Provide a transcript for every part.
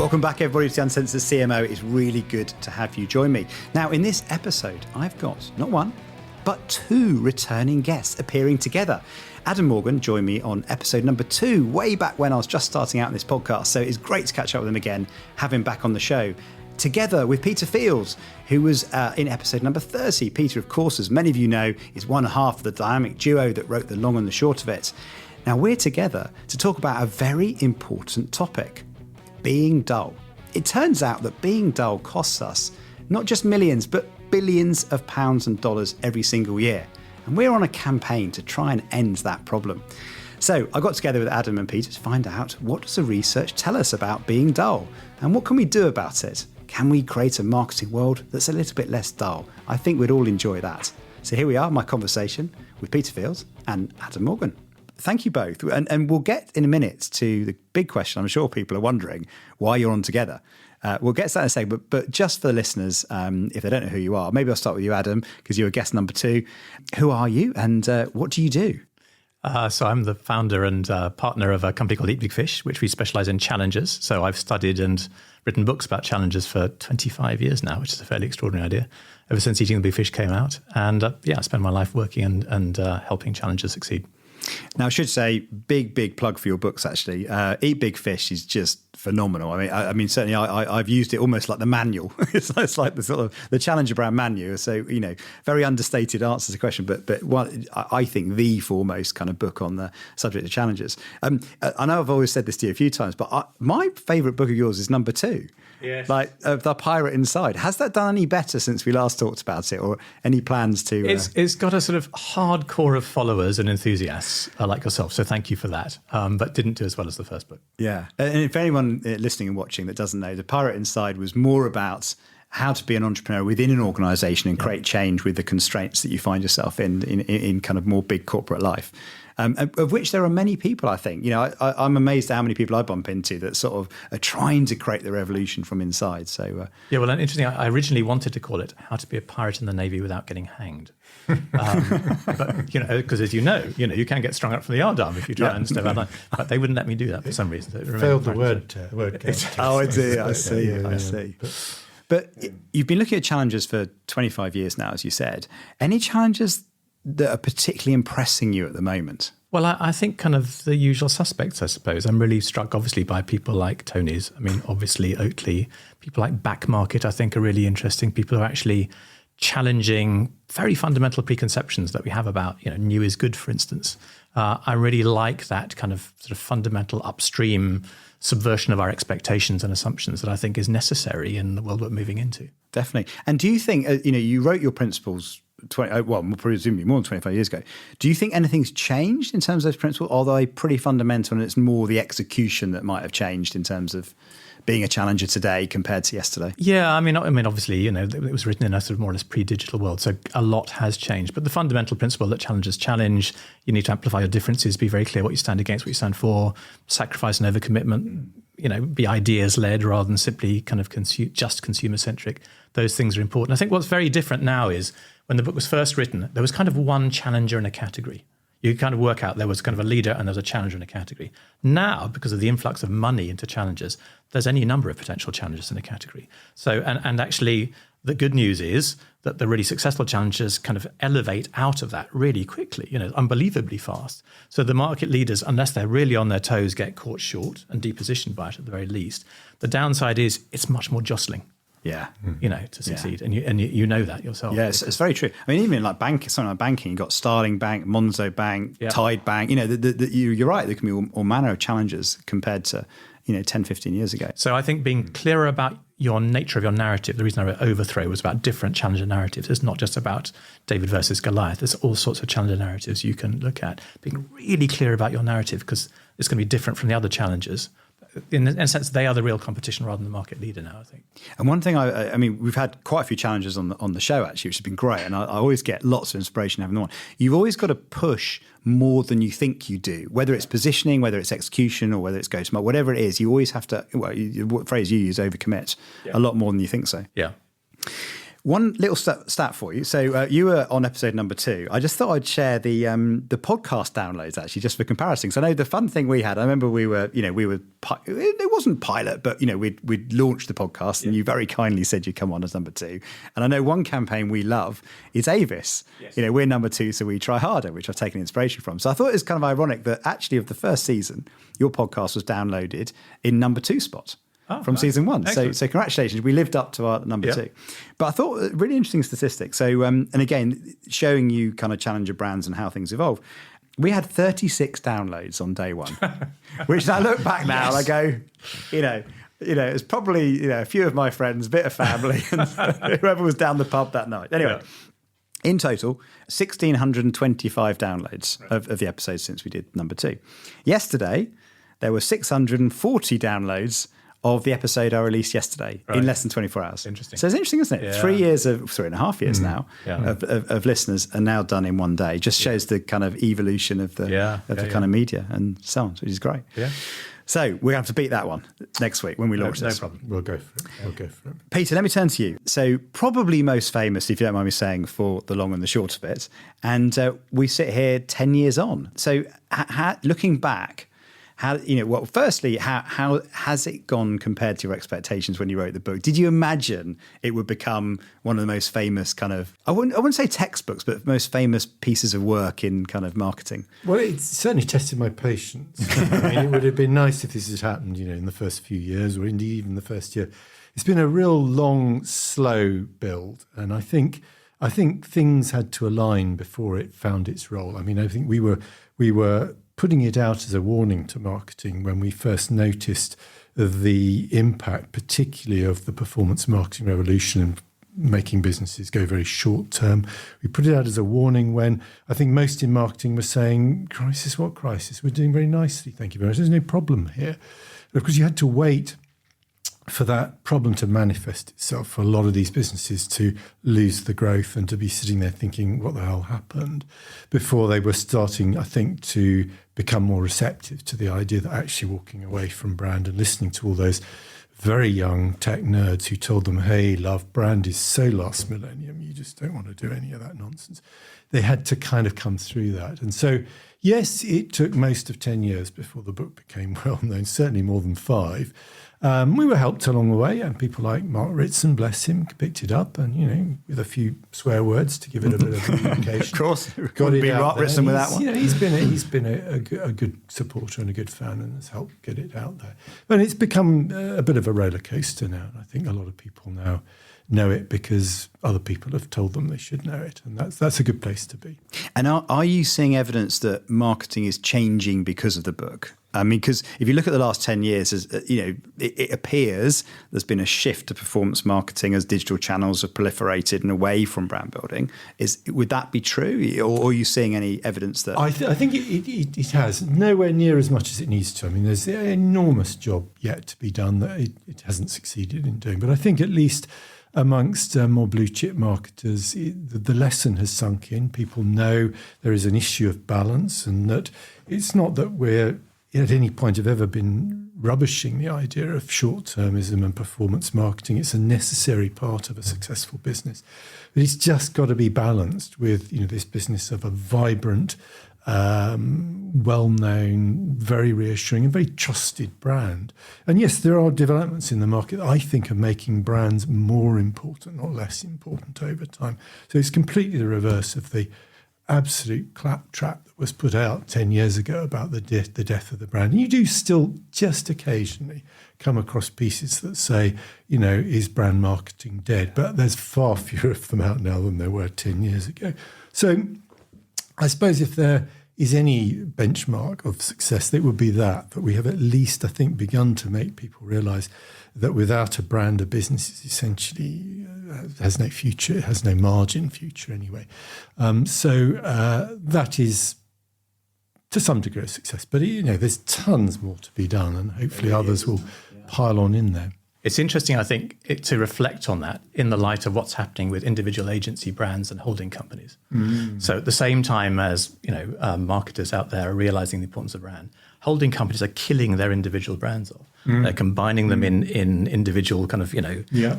Welcome back, everybody, to the Uncensored CMO. It's really good to have you join me. Now, in this episode, I've got not one, but two returning guests appearing together. Adam Morgan joined me on episode number 2, way back when I was just starting out in this podcast. So it's great to catch up with him again, have him back on the show, together with Peter Fields, who was in episode number 30. Peter, of course, as many of you know, is one half of the dynamic duo that wrote the long and the short of it. Now, we're together to talk about a very important topic: being dull. It turns out that being dull costs us not just millions, but billions of pounds and dollars every single year. And we're on a campaign to try and end that problem. So I got together with Adam and Peter to find out, what does the research tell us about being dull? And what can we do about it? Can we create a marketing world that's a little bit less dull? I think we'd all enjoy that. So here we are, my conversation with Peter Fields and Adam Morgan. Thank you both. And we'll get in a minute to the big question. I'm sure people are wondering why you're on together. We'll get to that in a second, but just for the listeners, if they don't know who you are, maybe I'll start with you, Adam, because you're guest number 2. Who are you and what do you do? So I'm the founder and partner of a company called Eat Big Fish, which we specialize in challenges. So I've studied and written books about challenges for 25 years now, which is a fairly extraordinary idea, ever since Eating the Big Fish came out. And I spend my life working and helping challenges succeed. Now, I should say, big plug for your books, actually. Eat Big Fish is just phenomenal. I mean, certainly I've used it almost like the manual. it's like the sort of the Challenger brand manual. So, very understated answer to the question, but one, I think the foremost kind of book on the subject of challenges. I know I've always said this to you a few times, but my favourite book of yours is number 2. Yes. Like The Pirate Inside. Has that done any better since we last talked about it, or any plans to? It's got a sort of hardcore of followers and enthusiasts like yourself. So thank you for that. But didn't do as well as the first book. Yeah. And if anyone listening and watching that doesn't know, The Pirate Inside was more about how to be an entrepreneur within an organisation and create change with the constraints that you find yourself in kind of more big corporate life. Of which there are many people, I think. I'm amazed at how many people I bump into that sort of are trying to create the revolution from inside. So yeah, well, interesting. I originally wanted to call it "How to Be a Pirate in the Navy Without Getting Hanged," but because as you know, you can get strung up from the yardarm if you try and step out line. But they wouldn't let me do that for some reason. So failed the word count. Oh, I see. But you've been looking at challenges for 25 years now, as you said. Any challenges that are particularly impressing you at the moment? Well, I think kind of the usual suspects, I suppose. I'm really struck, obviously, by people like Tony's. I mean, obviously, Oatly. People like Backmarket, I think, are really interesting. People who are actually challenging very fundamental preconceptions that we have about, new is good, for instance. I really like that kind of sort of fundamental upstream subversion of our expectations and assumptions that I think is necessary in the world we're moving into. Definitely. And do you think, you wrote your principles presumably more than 25 years ago. Do you think anything's changed in terms of those principles? Or are they pretty fundamental and it's more the execution that might have changed in terms of being a challenger today compared to yesterday? Yeah, I mean, obviously, it was written in a sort of more or less pre-digital world, so a lot has changed. But the fundamental principle that challengers challenge, you need to amplify your differences, be very clear what you stand against, what you stand for, sacrifice and overcommitment, be ideas-led rather than simply kind of just consumer-centric. Those things are important. I think what's very different now is when the book was first written, there was kind of one challenger in a category. You kind of work out there was kind of a leader and there was a challenger in a category. Now, because of the influx of money into challengers, there's any number of potential challengers in a category. So, and actually, the good news is that the really successful challengers kind of elevate out of that really quickly, unbelievably fast. So the market leaders, unless they're really on their toes, get caught short and depositioned by it at the very least. The downside is it's much more jostling. Yeah, to succeed, and you know that yourself. Yes, it's very true. I mean, even like something like banking, you've got Starling Bank, Monzo Bank, Tide Bank. You're right. There can be all manner of challenges compared to 10, 15 years ago. So I think being clearer about your nature of your narrative. The reason I wrote Overthrow was about different challenger narratives. It's not just about David versus Goliath. There's all sorts of challenger narratives you can look at. Being really clear about your narrative because it's going to be different from the other challengers. In a sense, they are the real competition rather than the market leader now, I think. And one thing, I mean, we've had quite a few challenges on the show, actually, which has been great. And I always get lots of inspiration having them on. You've always got to push more than you think you do, whether it's positioning, whether it's execution, or whether it's go-to-market, whatever it is, you always have to, what phrase you use, overcommit a lot more than you think so. Yeah. One little stat for you. So you were on episode number 2. I just thought I'd share the podcast downloads actually, just for comparison. So I know the fun thing we had. I remember it wasn't pilot, but we'd launched the podcast, and you very kindly said you'd come on as number 2. And I know one campaign we love is Avis. Yes. We're number 2, so we try harder, which I've taken inspiration from. So I thought it was kind of ironic that actually of the first season, your podcast was downloaded in number 2 spot. From season 1. So congratulations. We lived up to our number 2. But I thought a really interesting statistic. So, and again, showing you kind of challenger brands and how things evolve. We had 36 downloads on day 1, which I look back now and I go, it's probably, a few of my friends, a bit of family, and whoever was down the pub that night. Anyway. Yeah. In total, 1,625 downloads of the episodes since we did number 2. Yesterday, there were 640 downloads of the episode I released yesterday in less than 24 hours. Interesting. So it's interesting, isn't it? Yeah. 3.5 years now of listeners are now done in one day. Just shows the kind of evolution of the kind of media and so on, which is great. Yeah. So we're going to have to beat that one next week when we launch this. No problem. We'll go for it. Peter, let me turn to you. So probably most famous, if you don't mind me saying, for the long and the short of it. And we sit here 10 years on. So looking back, firstly, how has it gone compared to your expectations when you wrote the book? Did you imagine it would become one of the most famous kind of, I wouldn't say textbooks, but most famous pieces of work in kind of marketing? Well, it's certainly tested my patience. It would have been nice if this had happened, in the first few years, or indeed even the first year. It's been a real long, slow build, and I think things had to align before it found its role. I think we were putting it out as a warning to marketing when we first noticed the impact, particularly of the performance marketing revolution and making businesses go very short term. We put it out as a warning when I think most in marketing were saying, crisis, what crisis? We're doing very nicely, thank you very much. There's no problem here. Of course, you had to wait for that problem to manifest itself, for a lot of these businesses to lose the growth and to be sitting there thinking, what the hell happened, before they were starting, I think, to become more receptive to the idea that actually walking away from brand and listening to all those very young tech nerds who told them, hey, love, brand is so last millennium, you just don't want to do any of that nonsense. They had to kind of come through that. And so, yes, it took most of 10 years before the book became well known, certainly more than 5. We were helped along the way, and people like Mark Ritson, bless him, picked it up, and with a few swear words to give it a bit of communication. Of course, got it out. Mark Ritson with that one. He's been a good supporter and a good fan, and has helped get it out there. And it's become a bit of a roller coaster now. And I think a lot of people now know it because other people have told them they should know it, and that's a good place to be. And are you seeing evidence that marketing is changing because of the book? Because if you look at the last 10 years, it appears there's been a shift to performance marketing as digital channels have proliferated and away from brand building. Would that be true, or are you seeing any evidence that? I think it has, nowhere near as much as it needs to. There's an enormous job yet to be done that it hasn't succeeded in doing. But I think at least amongst more blue chip marketers, the lesson has sunk in. People know there is an issue of balance, and that it's not that we're at any point have ever been rubbishing the idea of short-termism and performance marketing. It's a necessary part of a successful business. But it's just got to be balanced with this business of a vibrant, well-known, very reassuring and very trusted brand. And yes, there are developments in the market that I think are making brands more important, not less important over time. So it's completely the reverse of the absolute claptrap that was put out 10 years ago about the death of the brand. And you do still just occasionally come across pieces that say, is brand marketing dead? But there's far fewer of them out now than there were 10 years ago. So I suppose if there is any benchmark of success, it would be that we have at least, I think, begun to make people realise that without a brand, a business is essentially has no future, it has no margin future anyway. That is to some degree a success. But, there's tons more to be done, and hopefully others will pile on in there. It's interesting, I think, to reflect on that in the light of what's happening with individual agency brands and holding companies. So at the same time as marketers out there are realizing the importance of brand, holding companies are killing their individual brands off. They're combining them in individual kind of,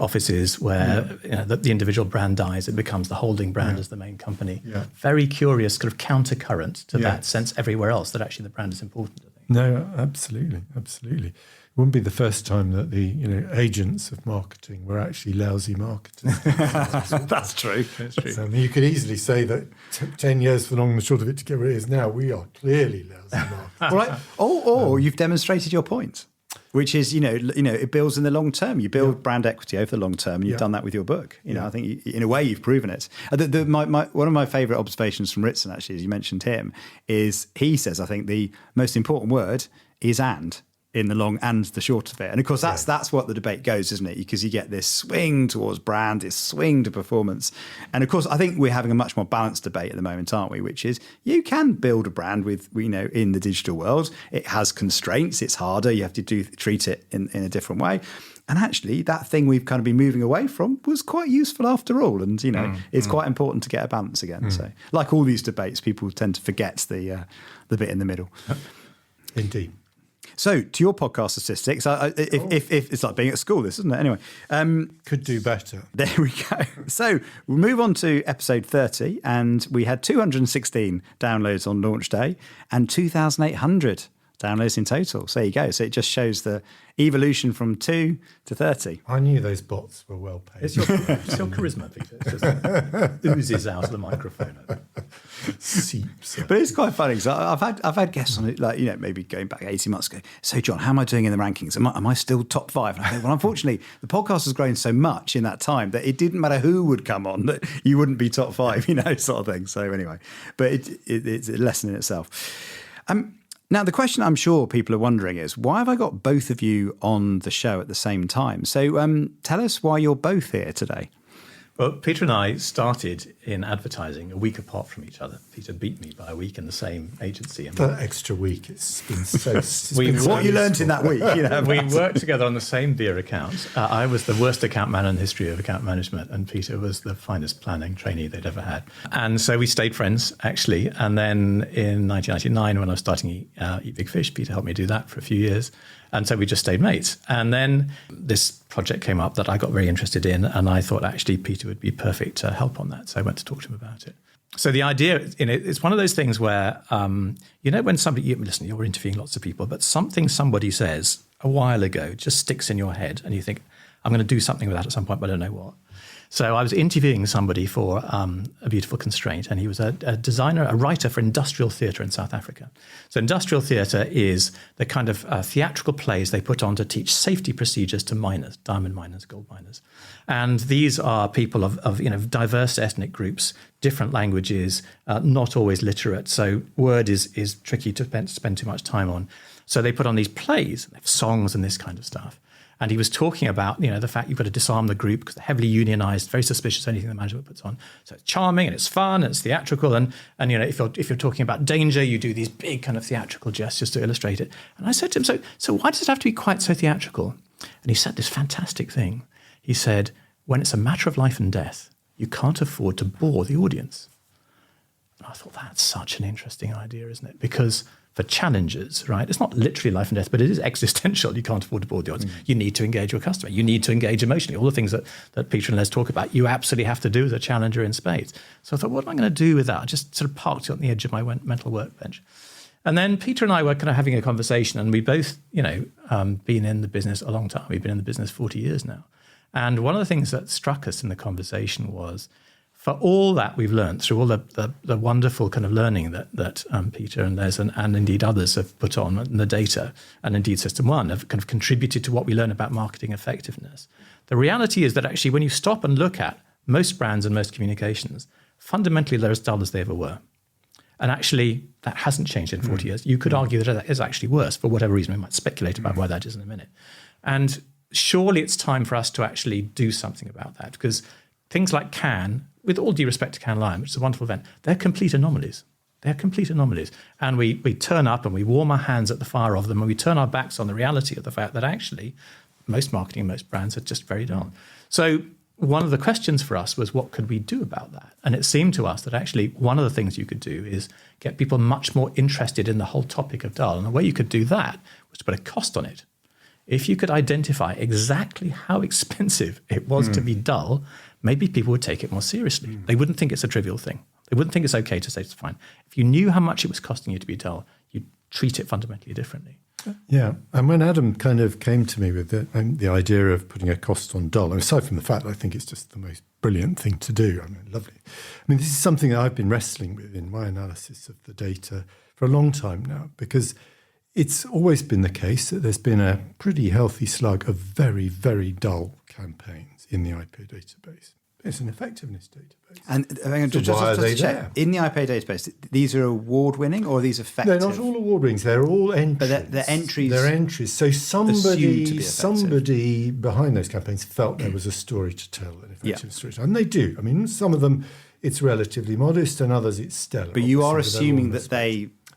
offices where the individual brand dies. It becomes the holding brand as the main company. Yeah. Very curious kind of countercurrent to that sense everywhere else that actually the brand is important, I think. No, absolutely. It wouldn't be the first time that the agents of marketing were actually lousy marketers. That's true. So, you could easily say that 10 years for long and the short of it to get where it is now, we are clearly lousy marketers. Right. Or you've demonstrated your point, which is it builds in the long term. You build brand equity over the long term, and you've done that with your book. I think in a way you've proven it. One of my favourite observations from Ritson, actually, as you mentioned him, is he says I think the most important word is "and." In the long and the short of it. And of course, that's what the debate goes, isn't it? Because you get this swing towards brand, this swing to performance. And of course, I think we're having a much more balanced debate at the moment, aren't we? Which is you can build a brand with, in the digital world. It has constraints. It's harder. You have to treat it in a different way. And actually, that thing we've kind of been moving away from was quite useful after all. And, it's quite important to get a balance again. So like all these debates, people tend to forget the bit in the middle. Indeed. So, to your podcast statistics, if it's like being at school, this, isn't it? Anyway. Could do better. There we go. So, we'll move on to episode 30, and we had 216 downloads on launch day and 2,800 downloads in total. So there you go. So it just shows the evolution from 2 to 30. I knew those bots were well paid. It's your charisma, Peter. It just oozes out of the microphone. Seeps. But it's quite funny. So I've had guests on it, like, maybe going back 18 months ago. So, John, how am I doing in the rankings? Am I still top 5? And I think, well, unfortunately, the podcast has grown so much in that time that it didn't matter who would come on, that you wouldn't be top 5, sort of thing. So anyway, but it's a lesson in itself. Now, the question I'm sure people are wondering is, why have I got both of you on the show at the same time? So tell us why you're both here today. Well, Peter and I started in advertising a week apart from each other. Peter beat me by a week in the same agency. And that extra week, it's been so... what you learned in that week. We worked together on the same beer account. I was the worst account man in the history of account management, and Peter was the finest planning trainee they'd ever had. And so we stayed friends, actually. And then in 1999, when I was starting Eat Big Fish, Peter helped me do that for a few years. And so we just stayed mates. And then this project came up that I got very interested in, and I thought actually Peter would be perfect to help on that. So I went to talk to him about it. So the idea in it, it's one of those things where, when somebody, listen, you're interviewing lots of people, but something somebody says a while ago just sticks in your head, and you think, I'm going to do something with that at some point, but I don't know what. So I was interviewing somebody for A Beautiful Constraint, and he was a designer, a writer for industrial theatre in South Africa. So industrial theatre is the kind of theatrical plays they put on to teach safety procedures to miners, diamond miners, gold miners. And these are people of diverse ethnic groups, different languages, not always literate. So word is tricky to spend too much time on. So they put on these plays, they have songs and this kind of stuff. And he was talking about, the fact you've got to disarm the group because they're heavily unionized, very suspicious of anything the management puts on. So it's charming and it's fun and it's theatrical. And if you're talking about danger, you do these big kind of theatrical gestures to illustrate it. And I said to him, so why does it have to be quite so theatrical? And he said this fantastic thing. He said, when it's a matter of life and death, you can't afford to bore the audience. And I thought, that's such an interesting idea, isn't it? Because for challengers, right, it's not literally life and death, but it is existential. You can't afford to bore the audience. You need to engage your customer. You need to engage emotionally. All the things that Peter and Les talk about, you absolutely have to do as a challenger in spades. So I thought, what am I going to do with that? I just sort of parked it on the edge of my mental workbench. And then Peter and I were kind of having a conversation, and we both, been in the business a long time. We've been in the business 40 years now. And one of the things that struck us in the conversation was, for all that we've learned through all the wonderful kind of learning that Peter and Les and indeed others have put on in the data, and indeed System1 have kind of contributed to what we learn about marketing effectiveness. The reality is that actually when you stop and look at most brands and most communications, fundamentally they're as dull as they ever were. And actually that hasn't changed in 40 years. You could argue that it is actually worse for whatever reason. We might speculate about why that is in a minute. And surely it's time for us to actually do something about that, because things like Cannes, with all due respect to Cannes Lion, which is a wonderful event, they're complete anomalies. They're complete anomalies. And we turn up and we warm our hands at the fire of them, and we turn our backs on the reality of the fact that actually most marketing, most brands are just very dull. So one of the questions for us was, what could we do about that? And it seemed to us that actually one of the things you could do is get people much more interested in the whole topic of dull. And the way you could do that was to put a cost on it. If you could identify exactly how expensive it was to be dull, maybe people would take it more seriously. They wouldn't think it's a trivial thing. They wouldn't think it's okay to say it's fine. If you knew how much it was costing you to be dull, you'd treat it fundamentally differently. Yeah, and when Adam kind of came to me with the idea of putting a cost on dull, aside from the fact that I think it's just the most brilliant thing to do, I mean, lovely. I mean, this is something that I've been wrestling with in my analysis of the data for a long time now, because it's always been the case that there's been a pretty healthy slug of very, very dull campaigns in the IPA database. It's an effectiveness database. And just why are they to check, there? in the IPA database, these are award-winning or are these effective? They're not all award winnings. They're all entries. But they're entries. They're entries. So assumed to be effective. somebody behind those campaigns felt there was a story to tell, an effective story to tell. And they do. I mean, some of them it's relatively modest, and others it's stellar. But you are Obviously, assuming that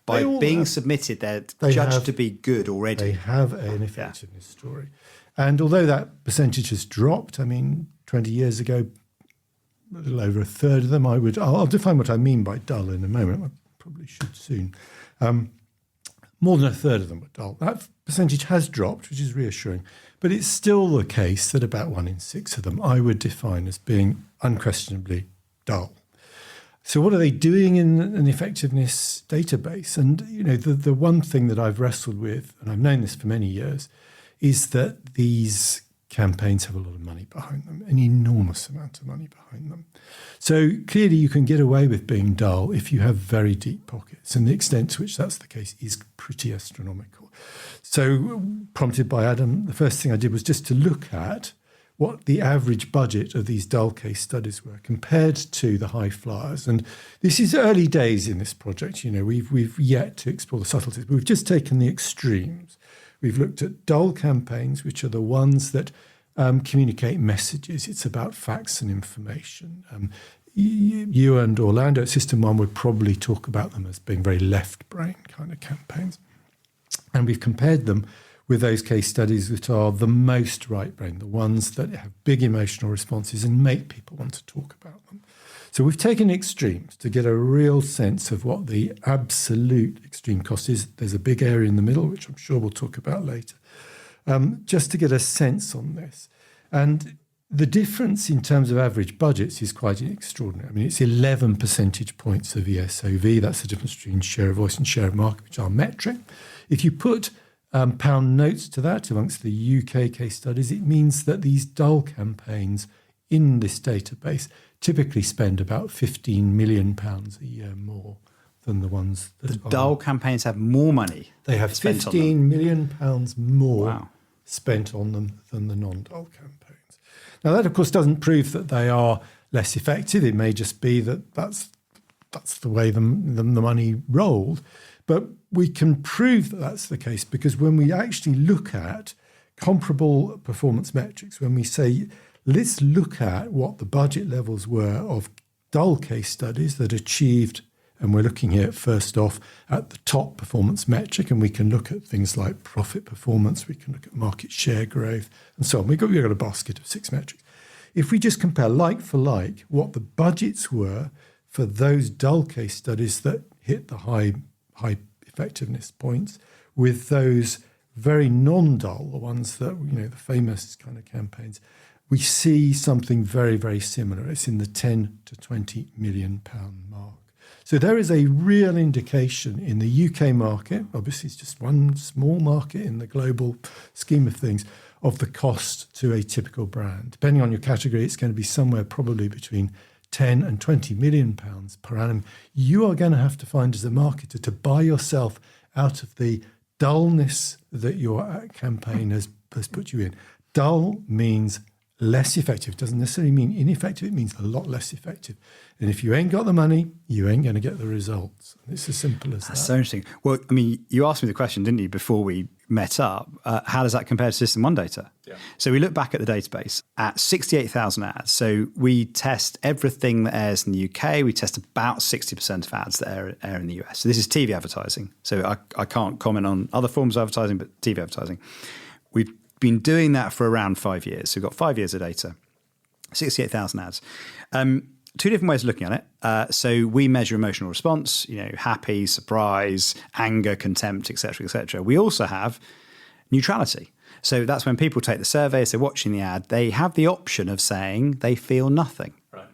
by being submitted, they're judged to be good already. They have an effectiveness story. And although that percentage has dropped, I mean, 20 years ago, a little over a third of them, I'll define what I mean by dull in a moment. I probably should soon. More than a third of them were dull. That percentage has dropped, which is reassuring. But it's still the case that about 1 in 6 of them I would define as being unquestionably dull. So what are they doing in an effectiveness database? And the one thing that I've wrestled with, and I've known this for many years, is that these campaigns have a lot of money behind them, an enormous amount of money behind them. So clearly you can get away with being dull if you have very deep pockets, and the extent to which that's the case is pretty astronomical. So prompted by Adam, the first thing I did was just to look at what the average budget of these dull case studies were compared to the high flyers. And this is early days in this project. We've yet to explore the subtleties. We've just taken the extremes. We've looked at dull campaigns, which are the ones that communicate messages. It's about facts and information. You and Orlando at System1 would probably talk about them as being very left-brain kind of campaigns. And we've compared them with those case studies that are the most right-brain, the ones that have big emotional responses and make people want to talk about them. So we've taken extremes to get a real sense of what the absolute extreme cost is. There's a big area in the middle, which I'm sure we'll talk about later, just to get a sense on this. And the difference in terms of average budgets is quite extraordinary. I mean, it's 11 percentage points of ESOV. That's the difference between share of voice and share of market, which are metric. If you put pound notes to that amongst the UK case studies, it means that these dull campaigns in this database typically spend about £15 million a year more than the ones that the dull campaigns have more money. They have £15 million more spent on them than the non-dull campaigns. Now, that, of course, doesn't prove that they are less effective. It may just be that that's the way the money rolled. But we can prove that that's the case because when we actually look at comparable performance metrics, when we say, let's look at what the budget levels were of dull case studies that achieved, and we're looking here first off at the top performance metric, and we can look at things like profit performance, we can look at market share growth, and so on. We've got a basket of 6 metrics. If we just compare like for like what the budgets were for those dull case studies that hit the high effectiveness points with those very non-dull, the ones that, the famous kind of campaigns, we see something very, very similar. It's in the 10 to 20 million pound mark. So there is a real indication in the UK market, obviously it's just one small market in the global scheme of things, of the cost to a typical brand. Depending on your category, it's going to be somewhere probably between 10 and 20 million pounds per annum. You are going to have to find as a marketer to buy yourself out of the dullness that your campaign has put you in. Dull means less effective. It doesn't necessarily mean ineffective. It means a lot less effective. And if you ain't got the money, you ain't going to get the results. It's as simple as that. That's so interesting. Well, I mean, you asked me the question, didn't you, before we met up? How does that compare to System1 Data? Yeah. So we look back at the database at 68,000 ads. So we test everything that airs in the UK. We test about 60% of ads that air in the US. So this is TV advertising. So I can't comment on other forms of advertising, but TV advertising. We've been doing that for around 5 years. So we've got 5 years of data, 68,000 ads. Two different ways of looking at it. So we measure emotional response, happy, surprise, anger, contempt, etc., etc. We also have neutrality. So that's when people take the survey, so watching the ad, they have the option of saying they feel nothing. Right.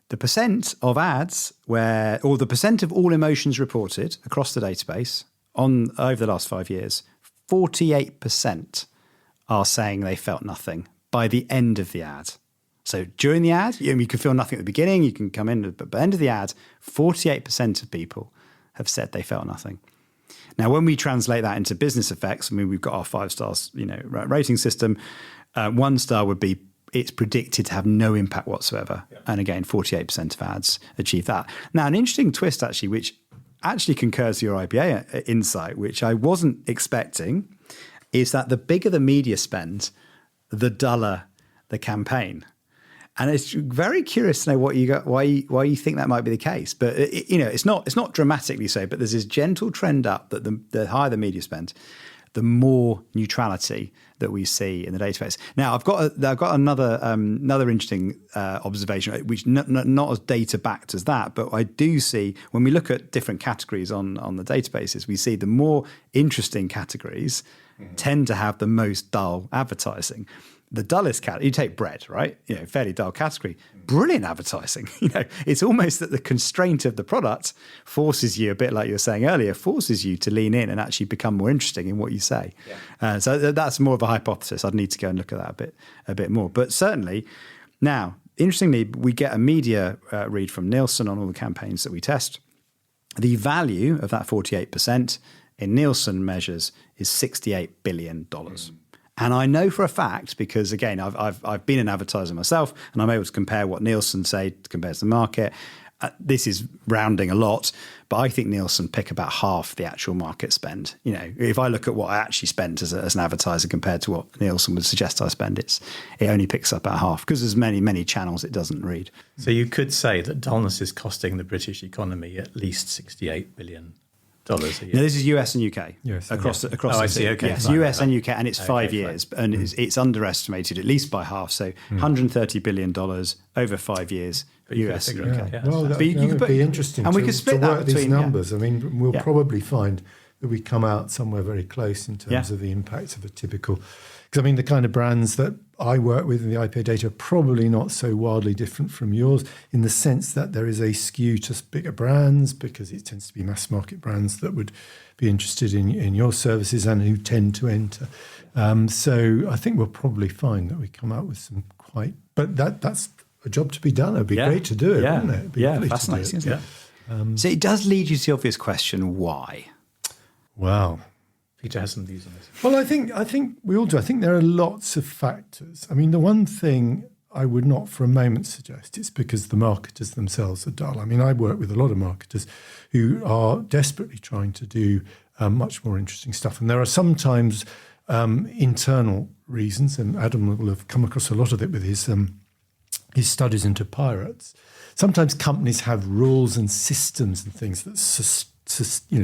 The percent of ads or the percent of all emotions reported across the database over the last 5 years, 48% are saying they felt nothing by the end of the ad. So during the ad, you can feel nothing at the beginning, you can come in, but by the end of the ad, 48% of people have said they felt nothing. Now, when we translate that into business effects, I mean, we've got our 5 stars, rating system. 1 star would be it's predicted to have no impact whatsoever. Yeah. And again, 48% of ads achieve that. Now, an interesting twist, actually, which actually concurs to your IBA insight, which I wasn't expecting, is that the bigger the media spend, the duller the campaign. And it's very curious to know what you got, why you think that might be the case. But it's not dramatically so. But there's this gentle trend up that the higher the media spend, the more neutrality that we see in the database. Now, I've got another interesting observation, which not as data backed as that, but I do see when we look at different categories on the databases, we see the more interesting categories tend to have the most dull advertising. The dullest category, you take bread, right? Fairly dull category. Brilliant advertising. It's almost that the constraint of the product forces you, a bit like you were saying earlier, forces you to lean in and actually become more interesting in what you say. Yeah. So that's more of a hypothesis. I'd need to go and look at that a bit more. But certainly, now, interestingly, we get a media read from Nielsen on all the campaigns that we test. The value of that 48% in Nielsen measures is $68 billion. And I know for a fact, because again, I've been an advertiser myself, and I'm able to compare what Nielsen say compares to the market. This is rounding a lot, but I think Nielsen pick about half the actual market spend. If I look at what I actually spent as an advertiser compared to what Nielsen would suggest I spend, it only picks up about half because there's many channels it doesn't read. So you could say that dullness is costing the British economy at least $68 billion. A year. Now, this is US and UK. Across I see. Okay. Yes, US and UK, and it's 5 years, and it's underestimated at least by half. So $130 billion over 5 years, US and UK. Yeah. Well, that would be interesting and we could split that work between these numbers. I mean, we'll probably find that we come out somewhere very close in terms of the impact of a typical. Because I mean, the kind of brands that I work with in the IPA data are probably not so wildly different from yours in the sense that there is a skew to bigger brands because it tends to be mass market brands that would be interested in your services and who tend to enter. So I think we'll probably find that we come out with some quite, but that's a job to be done. It'd be great to do it, wouldn't it? It'd be fascinating, isn't it? So it does lead you to the obvious question, why? Wow. Peter has some views on this. Well, I think we all do. I think there are lots of factors. I mean, the one thing I would not for a moment suggest it's because the marketers themselves are dull. I mean, I work with a lot of marketers who are desperately trying to do much more interesting stuff. And there are sometimes internal reasons, and Adam will have come across a lot of it with his studies into pirates. Sometimes companies have rules and systems and things that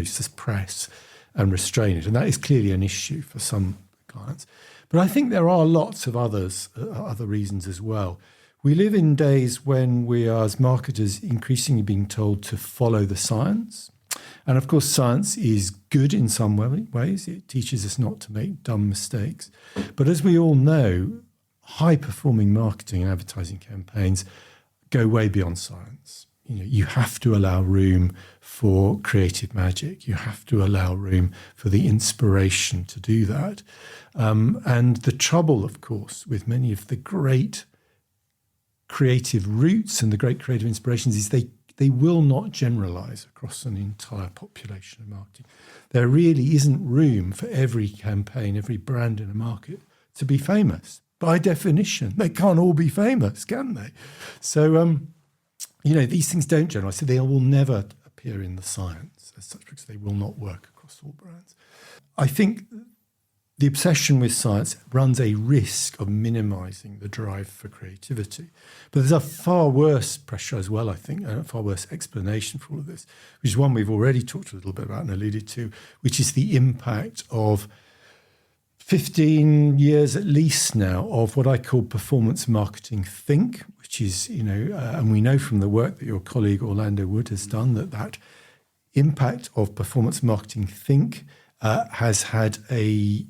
suppress and restrain it. And that is clearly an issue for some clients. But I think there are lots of other reasons as well. We live in days when we are, as marketers, increasingly being told to follow the science. And of course, science is good in some ways. It teaches us not to make dumb mistakes. But as we all know, high-performing marketing and advertising campaigns go way beyond science. You have to allow room for creative magic. You have to allow room for the inspiration to do that. And the trouble, of course, with many of the great creative roots and the great creative inspirations is they will not generalize across an entire population of marketing. There really isn't room for every campaign, every brand in a market to be famous. By definition, they can't all be famous, can they? So, these things don't generalize, so they will never appear in the science as such because they will not work across all brands. I think the obsession with science runs a risk of minimizing the drive for creativity. But there's a far worse pressure as well, I think, and a far worse explanation for all of this, which is one we've already talked a little bit about and alluded to, which is the impact of 15 years at least now of what I call performance marketing think, which is, and we know from the work that your colleague Orlando Wood has done that impact of performance marketing think has had a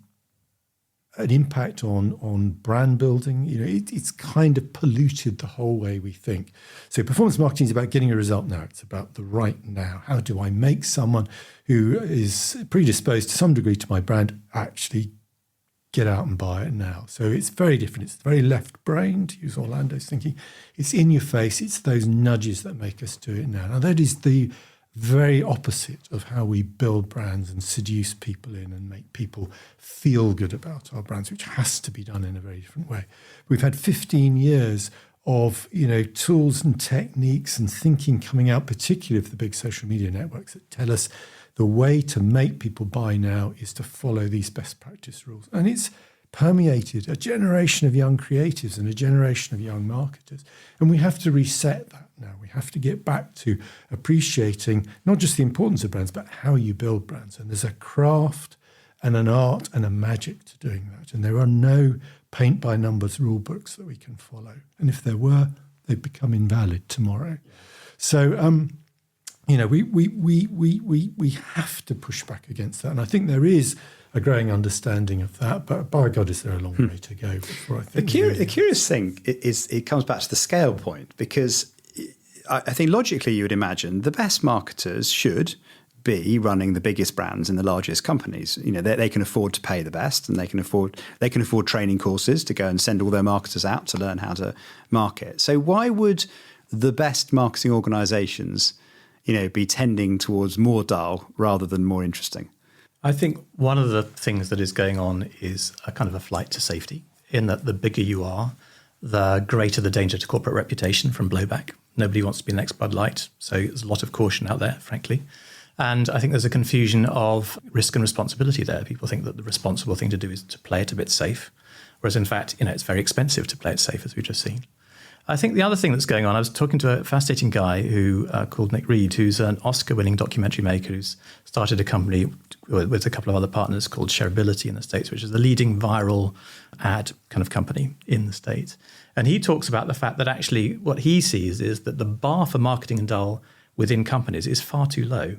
an impact on brand building. It's kind of polluted the whole way we think. So performance marketing is about getting a result now. It's about the right now. How do I make someone who is predisposed to some degree to my brand actually get out and buy it now? So it's very different. It's very left-brained, to use Orlando's thinking. It's in your face. It's those nudges that make us do it now. Now, that is the very opposite of how we build brands and seduce people in and make people feel good about our brands, which has to be done in a very different way. We've had 15 years of tools and techniques and thinking coming out, particularly of the big social media networks, that tell us the way to make people buy now is to follow these best practice rules. And it's permeated a generation of young creatives and a generation of young marketers. And we have to reset that now. We have to get back to appreciating not just the importance of brands, but how you build brands. And there's a craft and an art and a magic to doing that. And there are no paint by numbers rule books that we can follow. And if there were, they'd become invalid tomorrow. So, we have to push back against that. And I think there is a growing understanding of that, but by God, is there a long way to go before I think the curious thing is it comes back to the scale point, because I think logically you would imagine the best marketers should be running the biggest brands in the largest companies. They can afford to pay the best, and they can afford training courses to go and send all their marketers out to learn how to market. So why would the best marketing organizations be tending towards more dull rather than more interesting? I think one of the things that is going on is a kind of a flight to safety, in that the bigger you are, the greater the danger to corporate reputation from blowback. Nobody wants to be the next Bud Light, so there's a lot of caution out there, frankly. And I think there's a confusion of risk and responsibility there. People think that the responsible thing to do is to play it a bit safe, whereas in fact, it's very expensive to play it safe, as we've just seen. I think the other thing that's going on, I was talking to a fascinating guy who called Nick Reed, who's an Oscar-winning documentary maker who's started a company with a couple of other partners called Shareability in the States, which is the leading viral ad kind of company in the States. And he talks about the fact that actually what he sees is that the bar for marketing and dull within companies is far too low.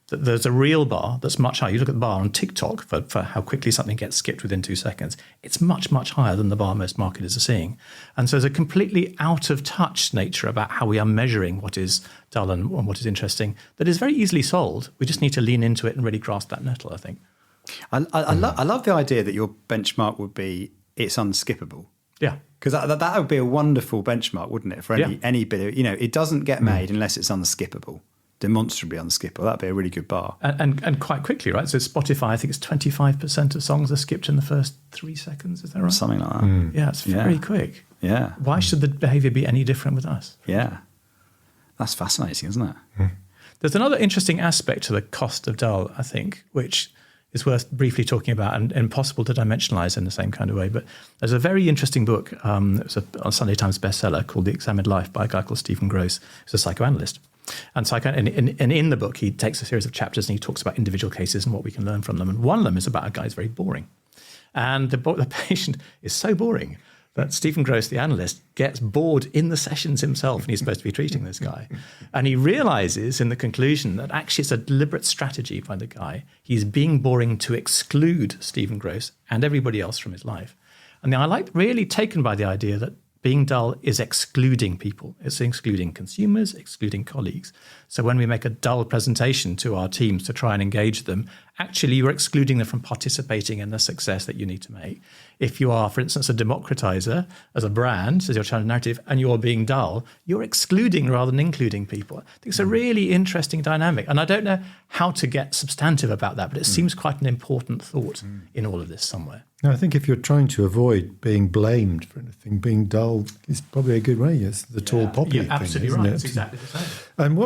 That there's a real bar that's much higher. You look at the bar on TikTok for how quickly something gets skipped within 2 seconds. It's much, much higher than the bar most marketers are seeing. And so there's a completely out of touch nature about how we are measuring what is dull and what is interesting that is very easily solved. We just need to lean into it and really grasp that nettle, I think. I love the idea that your benchmark would be it's unskippable. Yeah. Because that would be a wonderful benchmark, wouldn't it? For any bit of, it doesn't get made unless it's unskippable. Demonstrably unskippable. That'd be a really good bar. And quite quickly, right? So Spotify, I think it's 25% of songs are skipped in the first 3 seconds. Is that right? Something like that. Yeah, it's very quick. Yeah. Why should the behavior be any different with us? Yeah. That's fascinating, isn't it? There's another interesting aspect to the cost of dull, I think, which is worth briefly talking about and impossible to dimensionalize in the same kind of way. But there's a very interesting book. It was a Sunday Times bestseller called The Examined Life by a guy called Stephen Gross, who's a psychoanalyst. And in the book, he takes a series of chapters and he talks about individual cases and what we can learn from them. And one of them is about a guy who's very boring. And the patient is so boring that Stephen Gross, the analyst, gets bored in the sessions himself, and he's supposed to be treating this guy. And he realizes in the conclusion that actually it's a deliberate strategy by the guy. He's being boring to exclude Stephen Gross and everybody else from his life. And I like really taken by the idea that being dull is excluding people. It's excluding consumers, excluding colleagues. So when we make a dull presentation to our teams to try and engage them, actually you're excluding them from participating in the success that you need to make. If you are, for instance, a democratizer as a brand, as your channel narrative, and you're being dull, you're excluding rather than including people. I think it's a really interesting dynamic. And I don't know how to get substantive about that, but it seems quite an important thought in all of this somewhere. No, I think if you're trying to avoid being blamed for anything, being dull is probably a good way. It's the tall poppy thing, absolutely isn't right. it? That's exactly the same. And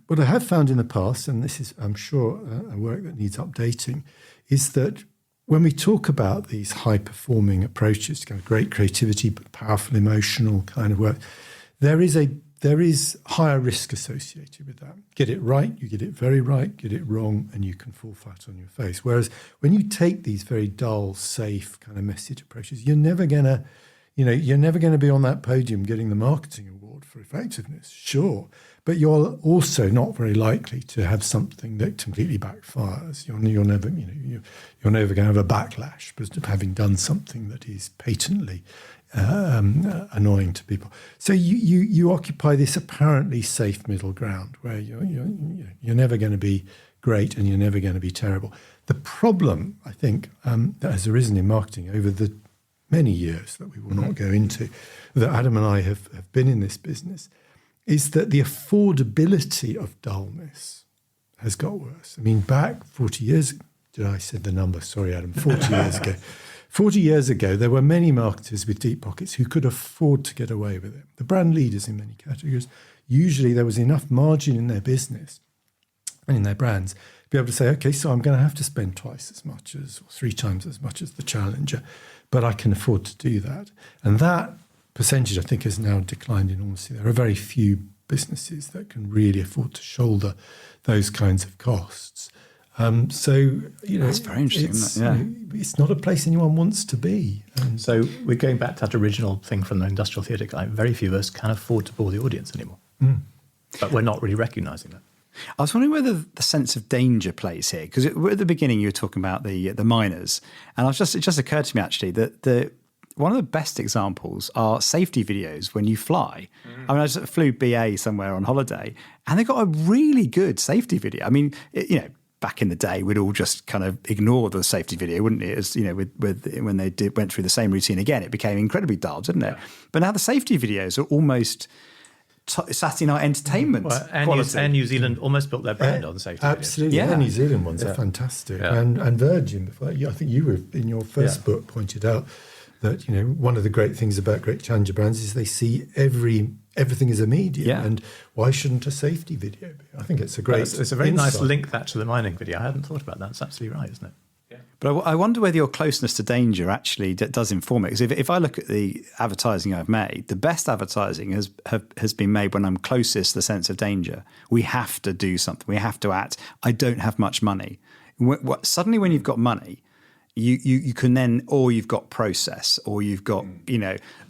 what I have found in the past, and this is, I'm sure, a work that needs updating, is that when we talk about these high-performing approaches, kind of great creativity but powerful emotional kind of work, there is higher risk associated with that. Get it right, you get it very right, get it wrong, and you can fall flat on your face. Whereas when you take these very dull, safe kind of message approaches, you're never going to you're never going to be on that podium getting the marketing award for effectiveness, sure, but you're also not very likely to have something that completely backfires. You're never, you're never going to have a backlash because of having done something that is patently annoying to people. So you occupy this apparently safe middle ground where you're never going to be great and you're never going to be terrible. The problem, I think, that has arisen in marketing over the many years that we will not go into, that Adam and I have been in this business, is that the affordability of dullness has got worse. I mean, back 40 years, did I say the number? Sorry, Adam, 40 years ago. 40 years ago, there were many marketers with deep pockets who could afford to get away with it. The brand leaders in many categories, usually there was enough margin in their business and in their brands to be able to say, okay, so I'm going to have to spend twice as much as, or 3 times as much as the challenger, but I can afford to do that. And that percentage, I think, has now declined enormously. There are very few businesses that can really afford to shoulder those kinds of costs. So, that's very interesting, isn't it? It's not a place anyone wants to be. So we're going back to that original thing from the industrial theatre guy. Very few of us can afford to bore the audience anymore. But we're not really recognising that. I was wondering whether the sense of danger plays here, because at the beginning you were talking about the miners, and it just occurred to me actually that one of the best examples are safety videos when you fly. I mean, I just flew BA somewhere on holiday, and they got a really good safety video. I mean, back in the day, we'd all just kind of ignore the safety video, wouldn't it? As when they went through the same routine again, it became incredibly dull, didn't it? But now the safety videos are almost Saturday night entertainment. Well, and New Zealand almost built their brand on safety videos. Absolutely, the New Zealand ones are fantastic, and Virgin. Before, I think you were in your first book pointed out that one of the great things about great challenger brands is they see everything as a medium, and why shouldn't a safety video be? I think it's a great. It's a very nice link that to the mining video. I hadn't thought about that. It's absolutely right, isn't it? Yeah. But I wonder whether your closeness to danger actually does inform it. Because if I look at the advertising I've made, the best advertising has been made when I'm closest to the sense of danger. We have to do something. We have to act. I don't have much money. Suddenly, when you've got money, you can then, or you've got process, or you've got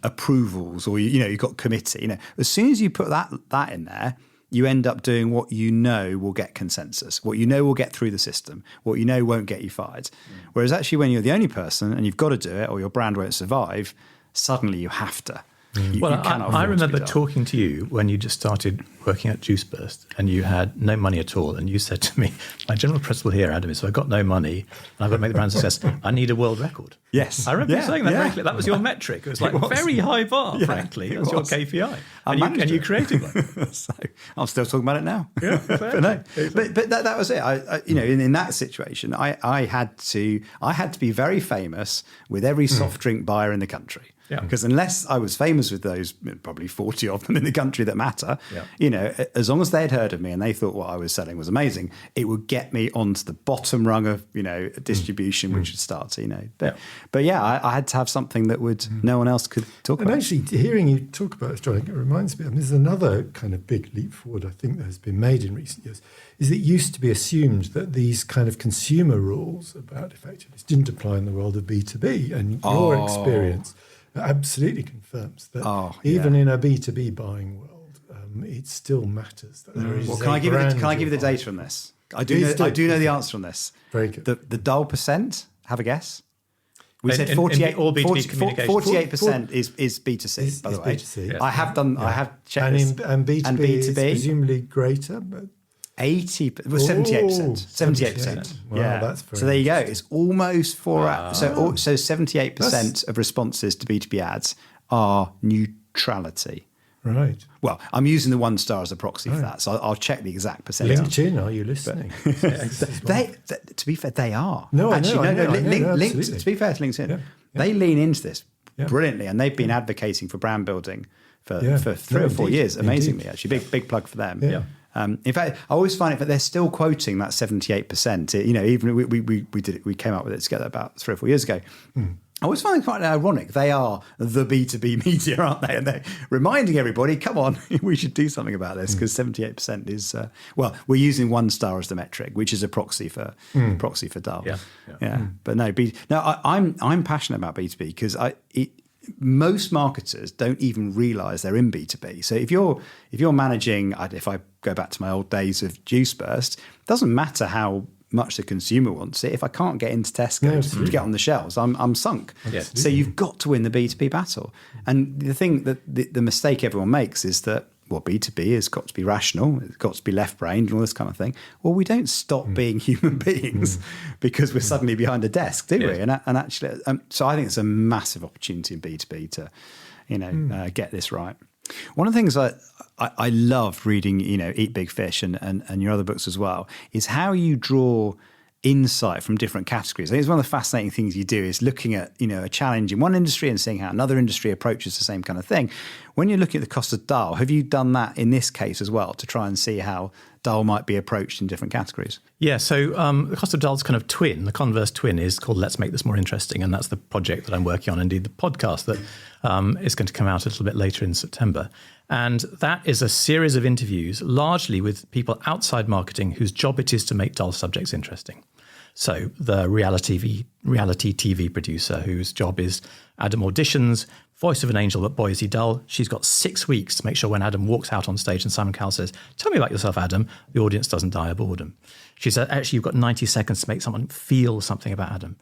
approvals, or you've got committee. As soon as you put that in there, you end up doing what will get consensus, what will get through the system, what won't get you fired. Whereas actually, when you're the only person and you've got to do it, or your brand won't survive, suddenly you have to. I remember talking to you when you just started working at Juice Burst and you had no money at all. And you said to me, my general principle here, Adam, is so I've got no money and I've got to make the brand success. I need a world record. Yes. I remember you saying that very clearly. That was your metric. It was like very high bar, frankly. That's your KPI. And you created one. So I'm still talking about it now. Yeah, but that was it. In that situation, I had to be very famous with every soft drink buyer in the country. Yeah. Because unless I was famous with those, probably 40 of them in the country that matter, as long as they had heard of me and they thought what I was selling was amazing, it would get me onto the bottom rung of, distribution, which would start to, But I had to have something that no one else could talk about. And actually, hearing you talk about this, John, it reminds me, there's another kind of big leap forward I think that has been made in recent years, is it used to be assumed that these kind of consumer rules about effectiveness didn't apply in the world of B2B, and your experience absolutely confirms that even in a B2B buying world, it still matters that there is. Well, can I give you the data on this? I do know the answer on this. Very good. The dull percent. Have a guess. We said 48% is B2C. By the way, B2C. I have done. I have checked this. And B2B is presumably greater, but 78%. 78%. Wow, that's very. So there you go. It's almost 4 hours. So 78% of responses to B2B ads are neutrality. Right. Well, I'm using the 1 star as a proxy for that, so I'll check the exact percentage. LinkedIn, are you listening? To be fair, they are. No, actually, I know, to be fair to LinkedIn, they lean into this brilliantly, and they've been advocating for brand building for 3 or 4 years. Amazingly, actually, big plug for them. Yeah. In fact, I always find it that they're still quoting that 78%. Even we came up with it together about 3 or 4 years ago. I always find it quite ironic. They are the B2B media, aren't they? And they're reminding everybody, come on, we should do something about this, because 78% is, we're using 1 star as the metric, which is a proxy for dull. Yeah. But no, I'm passionate about B2B because most marketers don't even realize they're in B2B. So if you're managing, if I go back to my old days of Juice Burst, it doesn't matter how much the consumer wants it. If I can't get into Tesco to get on the shelves, I'm sunk. Yes. So you've got to win the B2B battle. And the thing that the mistake everyone makes is that, well, B2B has got to be rational, it's got to be left-brained and all this kind of thing. Well, we don't stop being human beings because we're suddenly behind a desk, do we? And actually, so I think it's a massive opportunity in B2B to, get this right. One of the things I love reading, Eat Big Fish and your other books as well, is how you draw insight from different categories. I think it's one of the fascinating things you do is looking at, a challenge in one industry and seeing how another industry approaches the same kind of thing. When you're looking at the cost of dull, have you done that in this case as well to try and see how dull might be approached in different categories? Yeah, so the cost of dull's kind of twin, the converse twin is called Let's Make This More Interesting, and that's the project that I'm working on, indeed the podcast that is going to come out a little bit later in September. And that is a series of interviews, largely with people outside marketing whose job it is to make dull subjects interesting. So the reality TV producer whose job is Adam auditions, voice of an angel, but boy, is he dull. She's got 6 weeks to make sure when Adam walks out on stage and Simon Cowell says, "Tell me about yourself, Adam," the audience doesn't die of boredom. She said, actually, you've got 90 seconds to make someone feel something about Adam.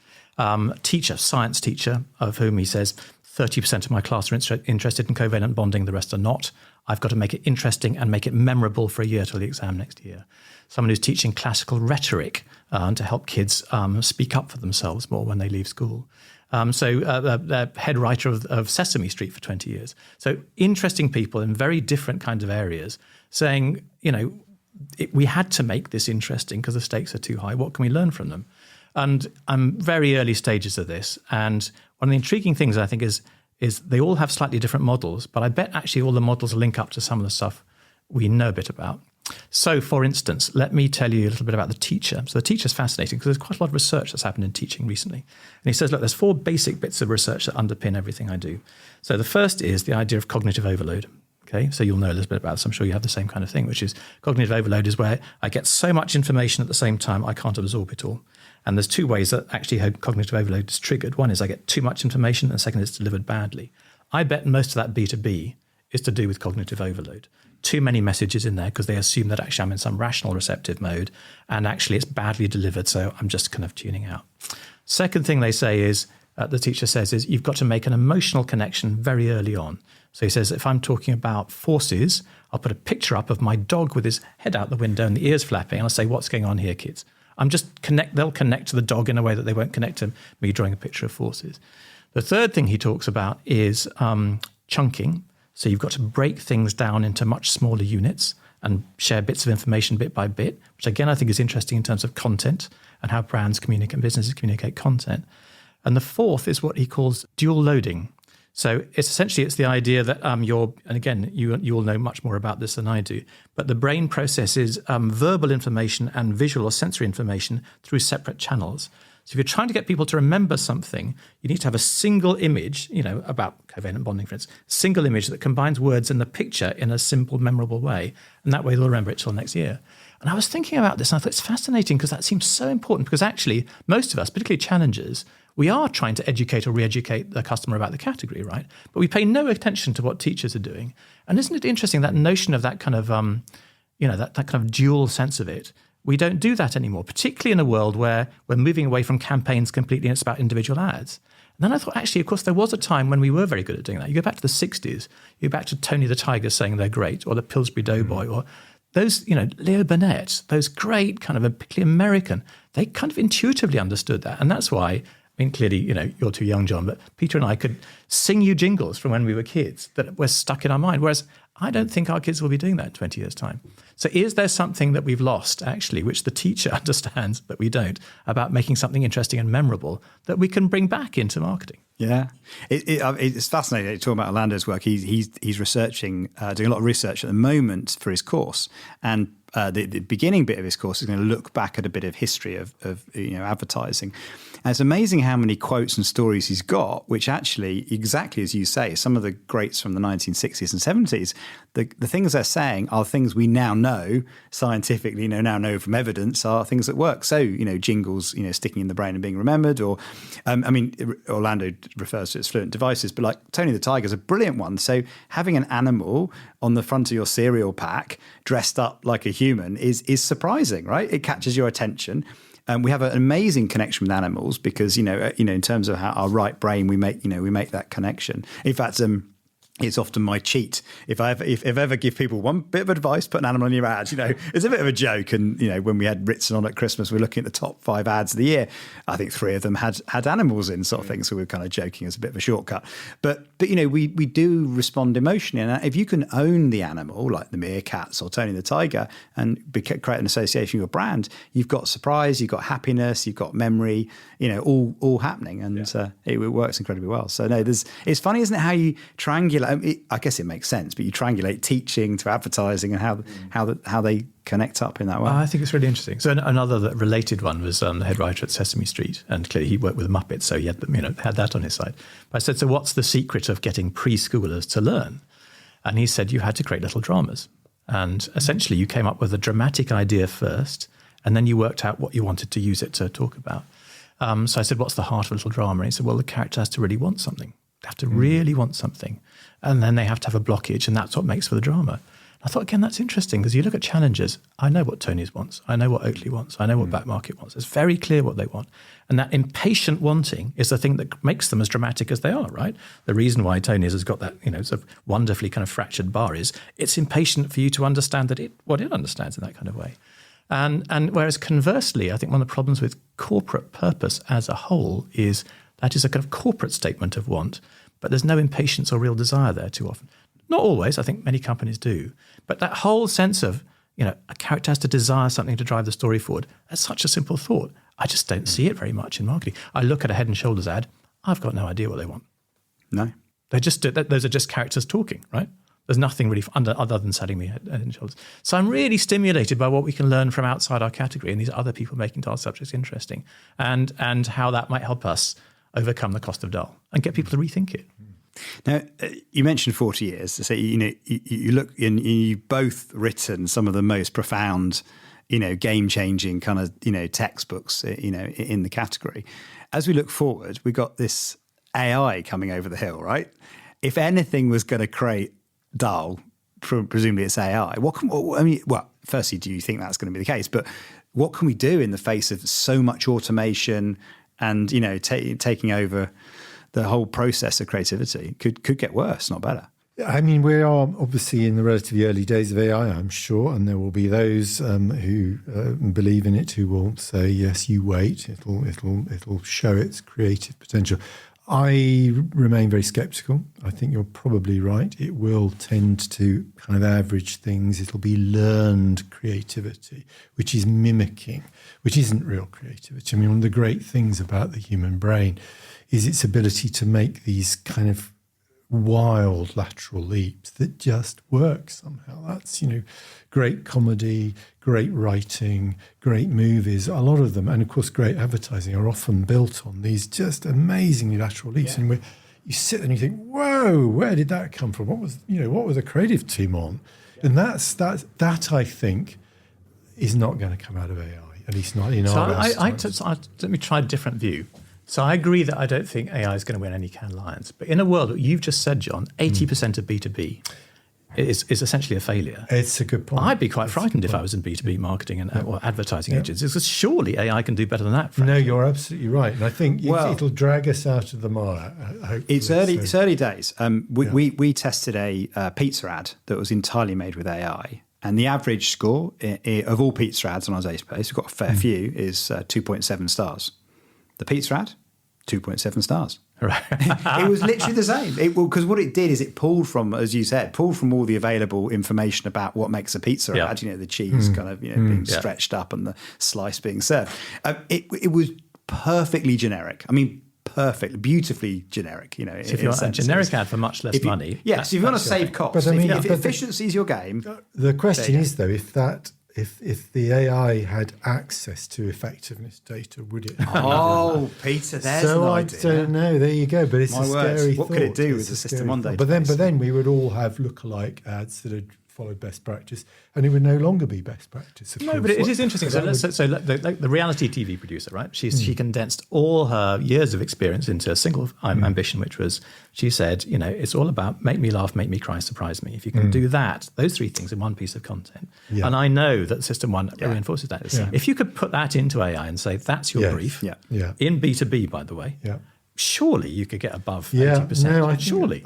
Teacher, science teacher, of whom he says, 30% of my class are interested in covalent bonding, the rest are not. I've got to make it interesting and make it memorable for a year till the exam next year. Someone who's teaching classical rhetoric to help kids speak up for themselves more when they leave school. The head writer of Sesame Street for 20 years. So interesting people in very different kinds of areas saying, we had to make this interesting because the stakes are too high. What can we learn from them? And I'm very early stages of this. And one of the intriguing things I think is they all have slightly different models, but I bet actually all the models link up to some of the stuff we know a bit about. So, for instance, let me tell you a little bit about the teacher. So the teacher's fascinating because there's quite a lot of research that's happened in teaching recently. And he says, look, there's 4 basic bits of research that underpin everything I do. So the first is the idea of cognitive overload. Okay, so you'll know a little bit about this. I'm sure you have the same kind of thing, which is cognitive overload is where I get so much information at the same time I can't absorb it all. And there's 2 ways that actually cognitive overload is triggered. One is I get too much information, and the second is it's delivered badly. I bet most of that B2B is to do with cognitive overload. Too many messages in there because they assume that actually I'm in some rational receptive mode and actually it's badly delivered, so I'm just kind of tuning out. Second thing they say is, the teacher says, is you've got to make an emotional connection very early on. So he says, if I'm talking about forces, I'll put a picture up of my dog with his head out the window and the ears flapping, and I'll say, what's going on here, kids? They'll connect to the dog in a way that they won't connect to me drawing a picture of forces. The third thing he talks about is chunking. So you've got to break things down into much smaller units and share bits of information bit by bit, which again, I think is interesting in terms of content and how brands communicate and businesses communicate content. And the fourth is what he calls dual loading. So it's the idea that and again, you all know much more about this than I do, but the brain processes verbal information and visual or sensory information through separate channels. So if you're trying to get people to remember something, you need to have a single image, about covalent bonding, for instance, single image that combines words and the picture in a simple, memorable way. And that way they'll remember it till next year. And I was thinking about this and I thought it's fascinating because that seems so important because actually most of us, particularly challengers, we are trying to educate or re-educate the customer about the category, right? But we pay no attention to what teachers are doing. And isn't it interesting, that notion of that kind of, that kind of dual sense of it? We don't do that anymore, particularly in a world where we're moving away from campaigns completely and it's about individual ads. And then I thought, actually, of course, there was a time when we were very good at doing that. You go back to the 60s, you go back to Tony the Tiger saying they're great, or the Pillsbury Doughboy, or those, Leo Burnett, those great kind of particularly American, they kind of intuitively understood that. And that's why, clearly, you're too young, John, but Peter and I could sing you jingles from when we were kids that were stuck in our mind. Whereas I don't think our kids will be doing that in 20 years' time. So is there something that we've lost, actually, which the teacher understands that we don't, about making something interesting and memorable that we can bring back into marketing? Yeah, it's fascinating talking about Orlando's work. He's researching, doing a lot of research at the moment for his course, and the beginning bit of this course is going to look back at a bit of history of advertising. And it's amazing how many quotes and stories he's got, which actually, exactly as you say, some of the greats from the 1960s and 70s, the things they're saying are things we now know scientifically, now know from evidence are things that work. So, jingles, sticking in the brain and being remembered, or, Orlando refers to it as fluent devices, but like Tony the Tiger is a brilliant one. So having an animal on the front of your cereal pack dressed up like a human is surprising, right? It catches your attention. We have an amazing connection with animals because, in terms of how our right brain, we make that connection. In fact, it's often my cheat. If I ever give people one bit of advice, put an animal in your ad, it's a bit of a joke. And, when we had Ritson on at Christmas, we were looking at the top 5 ads of the year. I think 3 of them had animals in sort of thing. So we were kind of joking as a bit of a shortcut. But we do respond emotionally. And if you can own the animal, like the meerkats or Tony the Tiger, and create an association with your brand, you've got surprise, you've got happiness, you've got memory, all happening. And it works incredibly well. So it's funny, isn't it, how you triangulate. I guess it makes sense, but you triangulate teaching to advertising and how they connect up in that way. I think it's really interesting. So another related one was the head writer at Sesame Street, and clearly he worked with Muppets, so he had that on his side. But I said, so what's the secret of getting preschoolers to learn? And he said, you had to create little dramas, and essentially you came up with a dramatic idea first, and then you worked out what you wanted to use it to talk about. So I said, what's the heart of a little drama? And he said, well, the character has to really want something. They have to really want something. And then they have to have a blockage, and that's what makes for the drama. I thought, again, that's interesting, because you look at challenges. I know what Tony's wants. I know what Oakley wants. I know what Back Market wants. It's very clear what they want. And that impatient wanting is the thing that makes them as dramatic as they are, right? The reason why Tony's has got that, sort of wonderfully kind of fractured bar is it's impatient for you to understand what it understands in that kind of way. And whereas conversely, I think one of the problems with corporate purpose as a whole is that is a kind of corporate statement of want, but there's no impatience or real desire there too often. Not always, I think many companies do. But that whole sense of, a character has to desire something to drive the story forward, that's such a simple thought. I just don't see it very much in marketing. I look at a Head and Shoulders ad, I've got no idea what they want. No. Those are just characters talking, right? There's nothing really other than selling me Head and Shoulders. So I'm really stimulated by what we can learn from outside our category and these other people making our subjects interesting, and how that might help us overcome the cost of dull and get people to rethink it. Now, you mentioned 40 years. So, you look and you've both written some of the most profound, game-changing kind of, textbooks, in the category. As we look forward, we've got this AI coming over the hill, right? If anything was going to create dull, presumably it's AI. Firstly, do you think that's going to be the case? But what can we do in the face of so much automation and, taking over the whole process of creativity? Could get worse, not better. I mean, we are obviously in the relatively early days of AI, I'm sure, and there will be those who believe in it who will say, "Yes, you wait; it'll show its creative potential." I remain very sceptical. I think you're probably right. It will tend to kind of average things. It'll be learned creativity, which is mimicking, which isn't real creativity. I mean, one of the great things about the human brain is its ability to make these kind of wild lateral leaps that just work somehow. That's, great comedy, great writing, great movies, a lot of them, and of course great advertising are often built on these just amazingly lateral leaps. And you sit there and you think, whoa, where did that come from? What was the creative team on? And that I think is not going to come out of AI, at least not in our lifetimes. Let me try a different view. So I agree that I don't think AI is going to win any Cannes Lions. But in a world, what you've just said, John, 80% of B2B is essentially a failure. It's a good point. I'd be quite frightened if I was in B2B marketing or advertising agencies, because surely AI can do better than that. Frankly. No, you're absolutely right. And I think it'll drag us out of the mire. It's early days. We tested a pizza ad that was entirely made with AI. And the average score of all pizza ads on our database, we've got a fair few, is 2.7 stars. The pizza ad, 2.7 stars. Right. It was literally the same. Because what it did is it pulled from, as you said, all the available information about what makes a pizza ad. The cheese kind of being stretched up and the slice being served. It was perfectly generic. I mean, perfect, beautifully generic. So if you want a generic ad for much less money, so if you want to save costs, if efficiency is your game. The question is though, if that if the AI had access to effectiveness data, would it? Oh, Peter, there's so an I idea. don't know. There you go. But it's My a word. scary What thought. could it do It's with the a scary System1 thought. database? But then we would all have lookalike ads that had followed best practice, and it would no longer be best practice. Of No, course. but it is interesting. So, That the reality TV producer, right? She condensed all her years of experience into a single ambition, which was, she said, it's all about make me laugh, make me cry, surprise me. If you can do that, those three things in one piece of content, and I know that System1 reinforces that. Yeah. If you could put that into AI and say that's your brief, in B2B, by the way, surely you could get above 80%. No, I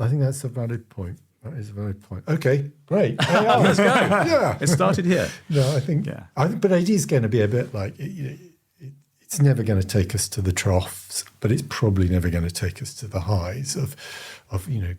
think that's a valid point. That is a valid point. Okay, great. Let's go. Yeah, it started here. No, I think, but it is going to be a bit like it's never going to take us to the troughs, but it's probably never going to take us to the highs of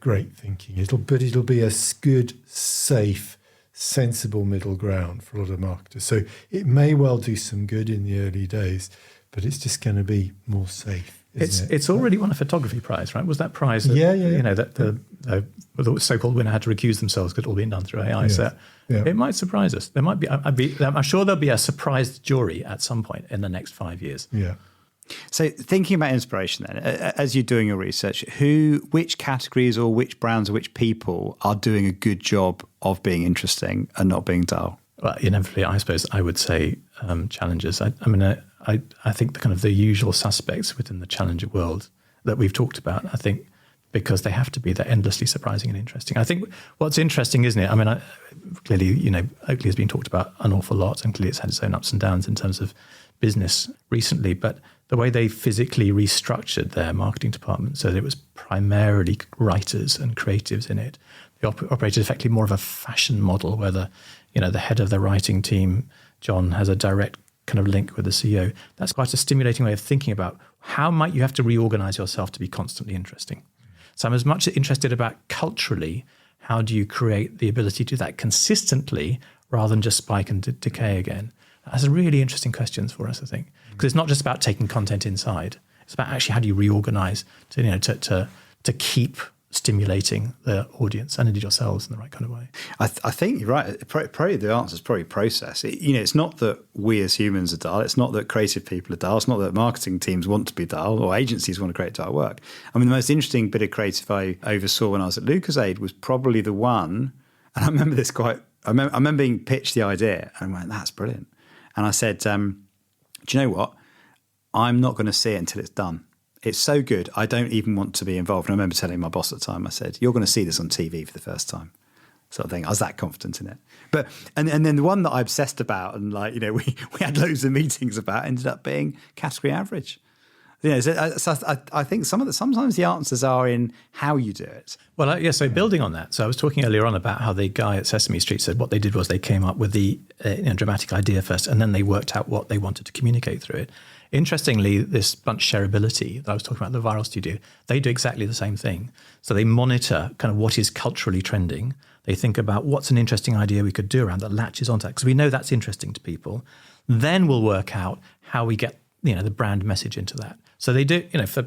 great thinking. It'll be a good, safe, sensible middle ground for a lot of marketers. So it may well do some good in the early days, but it's just going to be more safe. It's already won a photography prize, right? Was that prize? That the so-called winner had to recuse themselves because it all been done through AI. So it might surprise us. There might be. I'm sure there'll be a surprised jury at some point in the next 5 years. Yeah. So thinking about inspiration then, as you're doing your research, which categories or which brands or which people are doing a good job of being interesting and not being dull? Well, inevitably, I suppose I would say challengers. I think the kind of the usual suspects within the challenger world that we've talked about, I think because they have to be, they're endlessly surprising and interesting. I think what's interesting, isn't it? Clearly, Oakley has been talked about an awful lot, and clearly it's had its own ups and downs in terms of business recently, but the way they physically restructured their marketing department so that it was primarily writers and creatives in it. They operated effectively more of a fashion model where the head of the writing team, John, has a direct kind of link with the CEO. That's quite a stimulating way of thinking about how might you have to reorganize yourself to be constantly interesting. So I'm as much interested about culturally, how do you create the ability to do that consistently rather than just spike and decay again? That's really interesting questions for us, I think, because it's not just about taking content inside. It's about actually how do you reorganize to keep stimulating the audience and indeed yourselves in the right kind of way. I think you're right. Probably the answer is probably process. It's not that we as humans are dull. It's not that creative people are dull. It's not that marketing teams want to be dull or agencies want to create dull work. I mean, the most interesting bit of creative I oversaw when I was at Lucasade was probably the one, and I remember this I remember being pitched the idea and I went, that's brilliant. And I said, do you know what? I'm not going to see it until it's done. It's so good, I don't even want to be involved. And I remember telling my boss at the time, I said, you're going to see this on TV for the first time. Sort of thing. I was that confident in it. But and then the one that I obsessed about and we had loads of meetings about ended up being category average. So I think sometimes the answers are in how you do it. Well, so building on that. So I was talking earlier on about how the guy at Sesame Street said what they did was they came up with the dramatic idea first, and then they worked out what they wanted to communicate through it. Interestingly, this bunch Shareability that I was talking about, the Viral Studio, they do exactly the same thing. So they monitor kind of what is culturally trending. They think about what's an interesting idea we could do around that latches onto that, because we know that's interesting to people. Then we'll work out how we get the brand message into that. So they do, for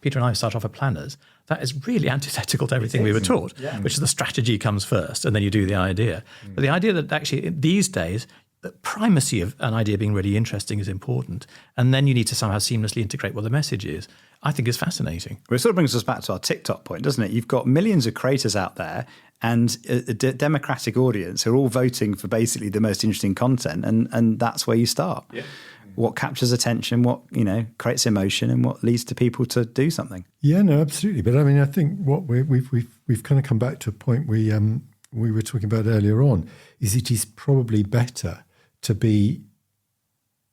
Peter and I start off as planners, that is really antithetical to everything we were taught, which is the strategy comes first and then you do the idea. But the idea that actually these days, the primacy of an idea being really interesting is important. And then you need to somehow seamlessly integrate what the message is, I think is fascinating. Well, it sort of brings us back to our TikTok point, doesn't it? You've got millions of creators out there and a democratic audience who are all voting for basically the most interesting content. And that's where you start. Yeah. What captures attention, what creates emotion, and what leads to people to do something. Yeah, no, absolutely. But I mean, I think what we've kind of come back to a point we were talking about earlier on, is it is probably better to be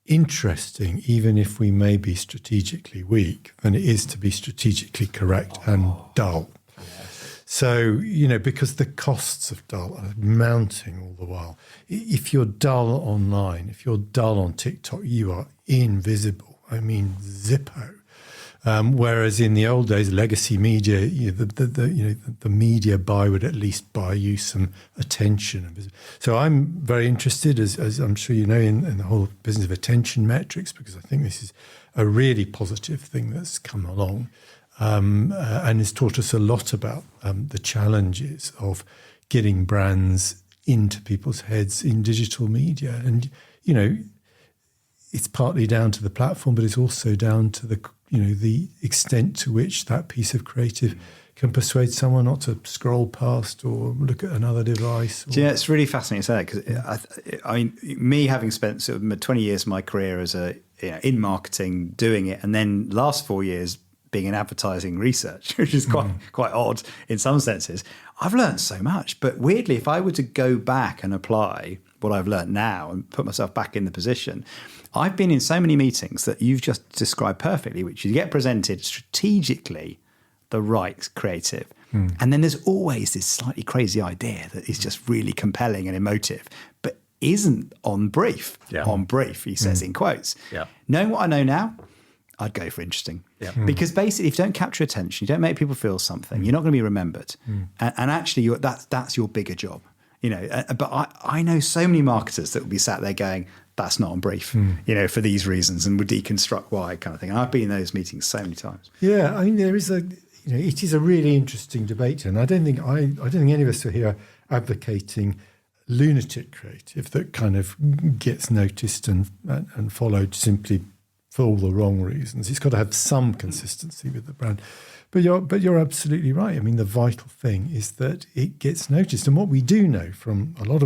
interesting, even if we may be strategically weak, than it is to be strategically correct and dull. So, because the costs of dull are mounting all the while. If you're dull online, if you're dull on TikTok, you are invisible. I mean, zippo. Whereas in the old days, legacy media, the media buy would at least buy you some attention. So I'm very interested, as I'm sure you know, in the whole business of attention metrics, because I think this is a really positive thing that's come along. And it's taught us a lot about the challenges of getting brands into people's heads in digital media. And, it's partly down to the platform, but it's also down to the extent to which that piece of creative can persuade someone not to scroll past or look at another device. Yeah, it's really fascinating to say that, because I mean, me having spent sort of 20 years of my career as in marketing doing it, and then last 4 years being in advertising research, which is quite odd in some senses, I've learned so much. But weirdly, if I were to go back and apply what I've learned now and put myself back in the position, I've been in so many meetings that you've just described perfectly, which you get presented strategically the right creative. And then there's always this slightly crazy idea that is just really compelling and emotive, but isn't on brief. Yeah. On brief, he says in quotes. Yeah. Knowing what I know now, I'd go for interesting. Yeah. Because basically, if you don't capture attention, you don't make people feel something, you're not going to be remembered. And actually, that's your bigger job. But I know so many marketers that will be sat there going, that's not on brief, for these reasons, and would deconstruct why kind of thing. And I've been in those meetings so many times. Yeah, I mean, there is it is a really interesting debate, and I don't think any of us are here advocating lunatic creative that kind of gets noticed and followed simply for all the wrong reasons. It's got to have some consistency with the brand. But you're absolutely right. I mean, the vital thing is that it gets noticed, and what we do know from a lot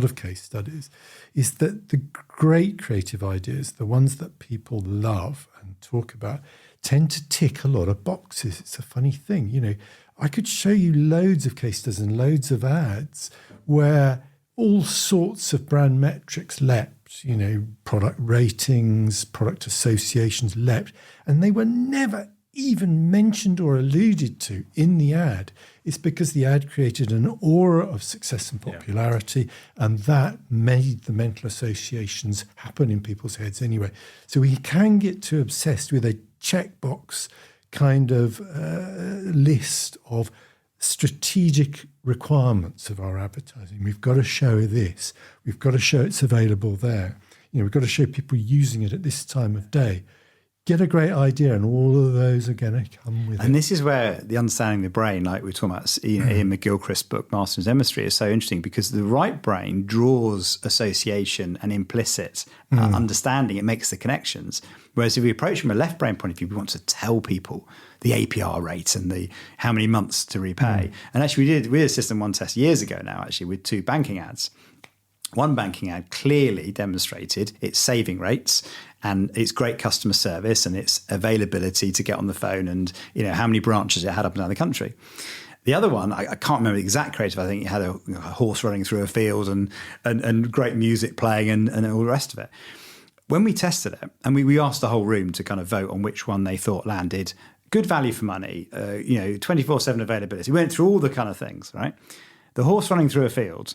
of case studies is that the great creative ideas, the ones that people love and talk about, tend to tick a lot of boxes. It's a funny thing, I could show you loads of case studies and loads of ads where all sorts of brand metrics leapt, product ratings, product associations leapt, and they were never even mentioned or alluded to in the ad. It's because the ad created an aura of success and popularity, and that made the mental associations happen in people's heads anyway. So we can get too obsessed with a checkbox kind of list of strategic requirements of our advertising. We've got to show this. We've got to show it's available there. We've got to show people using it at this time of day. Get a great idea, and all of those are going to come with it. And this is where the understanding the brain, like we were talking about, Ian McGilchrist's book, Masters Demonstrably, is so interesting, because the right brain draws association and implicit understanding. It makes the connections. Whereas if we approach from a left brain point of view, we want to tell people the APR rate and the how many months to repay. And actually, we did a System1 test years ago now, actually, with 2 banking ads. One banking ad clearly demonstrated its saving rates and its great customer service and its availability to get on the phone, and how many branches it had up and down the country. The other one, I can't remember the exact creative. I think it had a horse running through a field and great music playing and all the rest of it. When we tested it, and we asked the whole room to kind of vote on which one they thought landed good value for money, 24/7 availability. We went through all the kind of things, right? The horse running through a field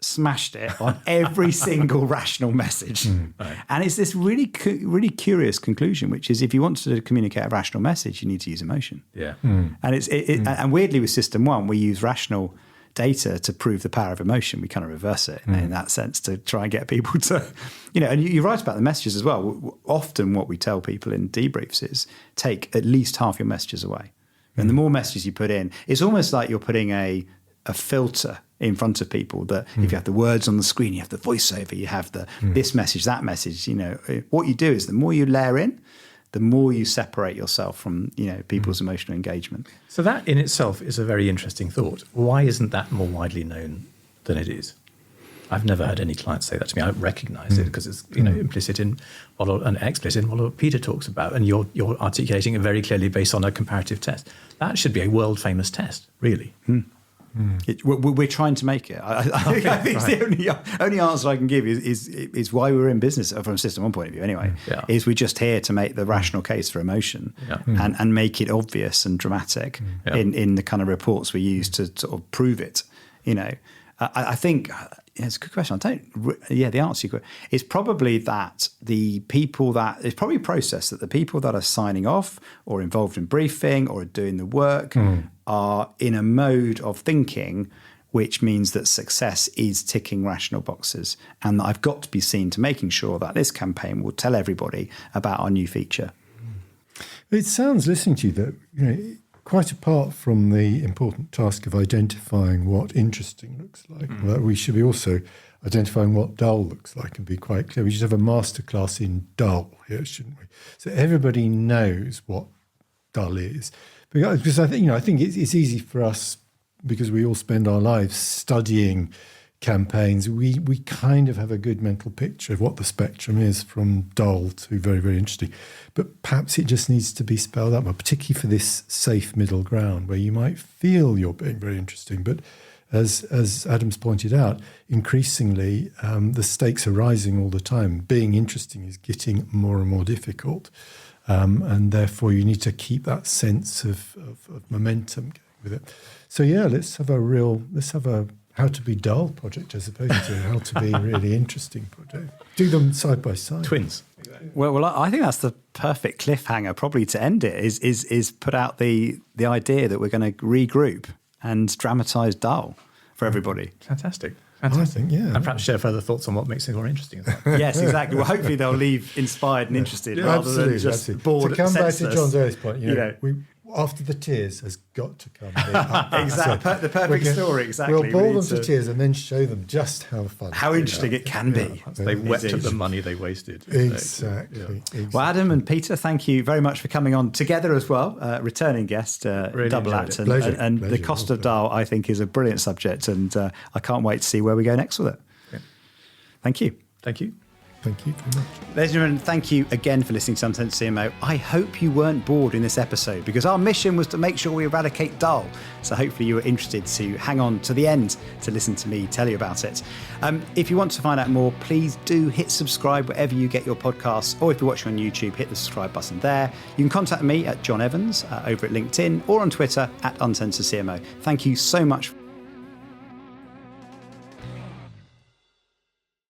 smashed it on every single rational message. Right. And it's this really curious conclusion, which is if you want to communicate a rational message, you need to use emotion. Yeah. And and weirdly with System1, we use rational data to prove the power of emotion. We kind of reverse it in that sense to try and get people to, and you're right about the messages as well. Often what we tell people in debriefs is take at least half your messages away. And the more messages you put in, it's almost like you're putting a filter in front of people that if you have the words on the screen, you have the voiceover, you have the this message, that message, what you do is the more you layer in, the more you separate yourself from, people's emotional engagement. So that in itself is a very interesting thought. Why isn't that more widely known than it is? I've never heard any client say that to me. I recognise it because it's implicit in and explicit in what Peter talks about, and you're articulating it very clearly based on a comparative test. That should be a world famous test, really. We're trying to make it. I think the only answer I can give is why we're in business from a System1 point of view anyway, is we're just here to make the rational case for emotion and make it obvious and dramatic in the kind of reports we use to sort of prove it. I think it's a good question. The answer is probably that it's probably a process that the people that are signing off or involved in briefing or doing the work are in a mode of thinking, which means that success is ticking rational boxes, and that I've got to be seen to making sure that this campaign will tell everybody about our new feature. It sounds, listening to you, that quite apart from the important task of identifying what interesting looks like, we should be also identifying what dull looks like and be quite clear. We should have a masterclass in dull here, shouldn't we? So everybody knows what dull is. Because I think it's easy for us, because we all spend our lives studying campaigns. We kind of have a good mental picture of what the spectrum is from dull to very, very interesting. But perhaps it just needs to be spelled out more, particularly for this safe middle ground where you might feel you're being very interesting, but as Adam's pointed out, increasingly the stakes are rising all the time. Being interesting is getting more and more difficult, and therefore you need to keep that sense of momentum going with it. So let's have a how to be dull project as opposed to how to be really interesting project. Do them side by side. Twins. Well, I think that's the perfect cliffhanger, probably to end it. Is put out the idea that we're going to regroup and dramatise dull for everybody. Fantastic. I think, And perhaps share further thoughts on what makes it more interesting. Yes, exactly. Well, hopefully they'll leave inspired and interested rather than just bored. To come back to senseless. John's earlier point, we after the tears has got to come. Exactly, the perfect story. Exactly. We'll bore them to tears and then show them just how fun, how interesting it can be. They wept at the money they wasted. Exactly. Well, Adam and Peter, thank you very much for coming on together as well. Returning guest, Really double enjoyed act, it. and Pleasure. the cost of dull, I think, is a brilliant subject, and I can't wait to see where we go next with it. Yeah. Thank you. Thank you. Thank you very much. Ladies and gentlemen, thank you again for listening to Uncensored CMO. I hope you weren't bored in this episode, because our mission was to make sure we eradicate dull. So hopefully you were interested to hang on to the end to listen to me tell you about it. If you want to find out more, please do hit subscribe wherever you get your podcasts, or if you're watching on YouTube, hit the subscribe button there. You can contact me at John Evans over at LinkedIn or on Twitter at Uncensored CMO. Thank you so much.